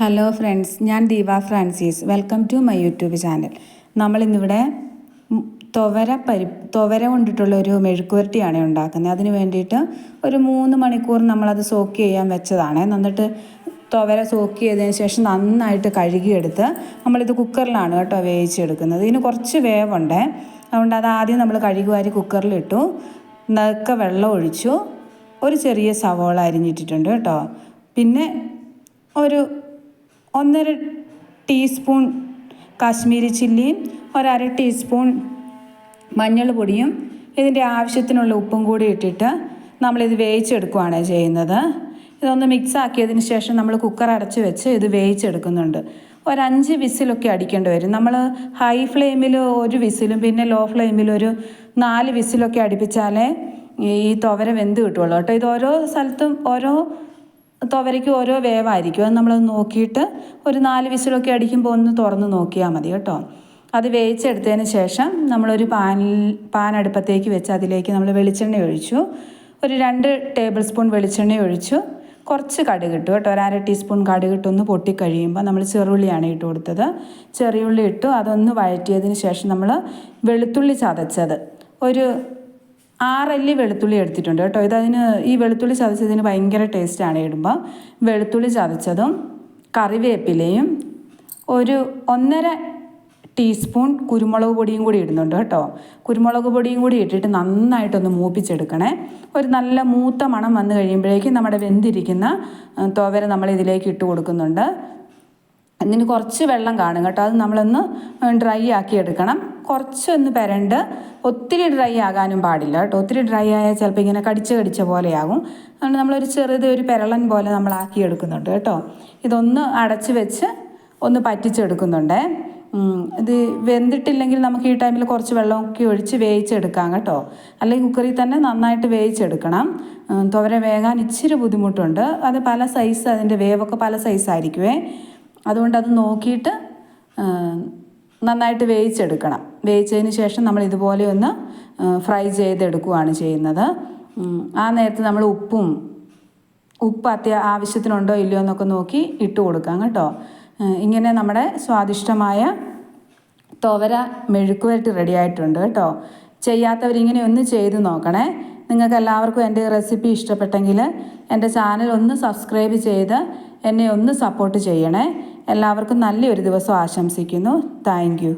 Hello friends, ഞാൻ Deepa Francis. Welcome to my YouTube channel. നമ്മളിന്നിവിടെ തുവര കൊണ്ടിട്ടുള്ള ഒരു മെഴുക്കുവരട്ടിയാണ് ഉണ്ടാക്കുന്നത്. അതിന് വേണ്ടിയിട്ട് ഒരു 3 മണിക്കൂർ നമ്മളത് സോക്ക് ചെയ്യാൻ വെച്ചതാണ്. എന്നിട്ട് തുവര സോക്ക് ചെയ്തതിന് ശേഷം നന്നായിട്ട് കഴുകിയെടുത്ത് നമ്മളിത് കുക്കറിലാണ് കേട്ടോ വേവിച്ചെടുക്കുന്നത്. ഇതിന് കുറച്ച് വേവുണ്ട്, അതുകൊണ്ട് അത് ആദ്യം നമ്മൾ കഴുകി വാരി കുക്കറിലിട്ടു. നടുക്ക വെള്ളം ഒഴിച്ചു. ഒരു ചെറിയ സവോള അരിഞ്ഞിട്ടിട്ടുണ്ട് കേട്ടോ. പിന്നെ ഒരു 1.5 ടീസ്പൂൺ കാശ്മീരി ചില്ലിയും 1/2 ടീസ്പൂൺ മഞ്ഞൾ പൊടിയും ഇതിൻ്റെ ആവശ്യത്തിനുള്ള ഉപ്പും കൂടി ഇട്ടിട്ട് നമ്മളിത് വേവിച്ചെടുക്കുകയാണ് ചെയ്യുന്നത്. ഇതൊന്ന് മിക്സ് ആക്കിയതിന് ശേഷം നമ്മൾ കുക്കർ അടച്ച് വെച്ച് ഇത് വേവിച്ചെടുക്കുന്നുണ്ട്. ഒരു 5 വിസിലൊക്കെ അടിക്കേണ്ടി വരും. നമ്മൾ ഹൈ ഫ്ലെയിമിൽ 1 വിസിലും പിന്നെ ലോ ഫ്ലെയിമിൽ ഒരു 4 വിസിലൊക്കെ അടുപ്പിച്ചാലേ ഈ തുവര വെന്ത് കിട്ടുള്ളൂ കേട്ടോ. ഇത് ഓരോ സ്ഥലത്തും ഓരോ തുവരയ്ക്ക് ഓരോ വേവായിരിക്കും. അത് നമ്മളത് നോക്കിയിട്ട് ഒരു 4 വിസിലൊക്കെ അടിക്കുമ്പോൾ ഒന്ന് തുറന്ന് നോക്കിയാൽ മതി കേട്ടോ. അത് വേവിച്ചെടുത്തതിന് ശേഷം നമ്മളൊരു പാൻ അടുപ്പത്തേക്ക് വെച്ച് അതിലേക്ക് നമ്മൾ വെളിച്ചെണ്ണ ഒഴിച്ചു. ഒരു 2 ടേബിൾ സ്പൂൺ വെളിച്ചെണ്ണ ഒഴിച്ചു. കുറച്ച് കടുകിട്ടു കേട്ടോ. 1/2 ടീസ്പൂൺ കടുകിട്ടൊന്ന് പൊട്ടിക്കഴിയുമ്പോൾ നമ്മൾ ചെറുള്ളിയാണ് ഇട്ട് കൊടുത്തത്. ചെറിയുള്ളി ഇട്ടു. അതൊന്ന് വഴറ്റിയതിന് ശേഷം നമ്മൾ വെളുത്തുള്ളി ചതച്ചത് ഒരു 6 അല്ലി വെളുത്തുള്ളി എടുത്തിട്ടുണ്ട് കേട്ടോ. ഈ വെളുത്തുള്ളി ചതച്ചതിന് ഭയങ്കര ടേസ്റ്റാണ് ഇടുമ്പോൾ. വെളുത്തുള്ളി ചതച്ചതും കറിവേപ്പിലയും ഒരു 1.5 ടീസ്പൂൺ കുരുമുളക് പൊടിയും കൂടി ഇടുന്നുണ്ട് കേട്ടോ. കുരുമുളക് പൊടിയും കൂടി ഇട്ടിട്ട് നന്നായിട്ടൊന്ന് മൂപ്പിച്ചെടുക്കണേ. ഒരു നല്ല മൂത്ത മണം വന്നു കഴിയുമ്പോഴേക്കും നമ്മുടെ വെന്തിരിക്കുന്ന തുവര നമ്മൾ ഇതിലേക്ക് ഇട്ട് കൊടുക്കുന്നുണ്ട്. ഇതിന് കുറച്ച് വെള്ളം കാണും കേട്ടോ. അത് നമ്മളൊന്ന് ഡ്രൈ ആക്കി എടുക്കണം. കുറച്ചൊന്ന് പെരണ്ട്, ഒത്തിരി ഡ്രൈ ആകാനും പാടില്ല കേട്ടോ. ഒത്തിരി ഡ്രൈ ആയാൽ ചിലപ്പോൾ ഇങ്ങനെ കടിച്ച പോലെയാകും. അതുകൊണ്ട് നമ്മളൊരു ഒരു പെരളൻ പോലെ നമ്മളാക്കി എടുക്കുന്നുണ്ട് കേട്ടോ. ഇതൊന്ന് അടച്ച് വെച്ച് ഒന്ന് പറ്റിച്ചെടുക്കുന്നുണ്ട്. ഇത് വെന്തിട്ടില്ലെങ്കിൽ നമുക്ക് ഈ ടൈമിൽ കുറച്ച് വെള്ളമൊക്കെ ഒഴിച്ച് വേവിച്ചെടുക്കാം കേട്ടോ. അല്ലെങ്കിൽ കുക്കറിൽ തന്നെ നന്നായിട്ട് വേവിച്ചെടുക്കണം. തുവര വേകാൻ ഇച്ചിരി ബുദ്ധിമുട്ടുണ്ട്. അത് പല സൈസ്, അതിൻ്റെ വേവൊക്കെ പല സൈസായിരിക്കുമേ. അതുകൊണ്ട് അത് നോക്കിയിട്ട് നന്നായിട്ട് വേവിച്ചെടുക്കണം. വേവിച്ചതിന് ശേഷം നമ്മൾ ഇതുപോലെ ഒന്ന് ഫ്രൈ ചെയ്തെടുക്കുകയാണ് ചെയ്യുന്നത്. ആ നേരത്ത് നമ്മൾ ഉപ്പ് ആവശ്യത്തിനുണ്ടോ ഇല്ലയോ എന്നൊക്കെ നോക്കി ഇട്ട് കൊടുക്കാം കേട്ടോ. ഇങ്ങനെ നമ്മുടെ സ്വാദിഷ്ടമായ തുവര മെഴുക്കുവരട്ടി റെഡി ആയിട്ടുണ്ട് കേട്ടോ. ചെയ്യാത്തവരിങ്ങനെ ഒന്ന് ചെയ്ത് നോക്കണേ. നിങ്ങൾക്ക് എല്ലാവർക്കും എൻ്റെ റെസിപ്പി ഇഷ്ടപ്പെട്ടെങ്കിൽ എൻ്റെ ചാനൽ ഒന്ന് സബ്സ്ക്രൈബ് ചെയ്ത് എന്നെ ഒന്ന് സപ്പോർട്ട് ചെയ്യണേ. എല്ലാവർക്കും നല്ലൊരു ദിവസം ആശംസിക്കുന്നു. Thank you.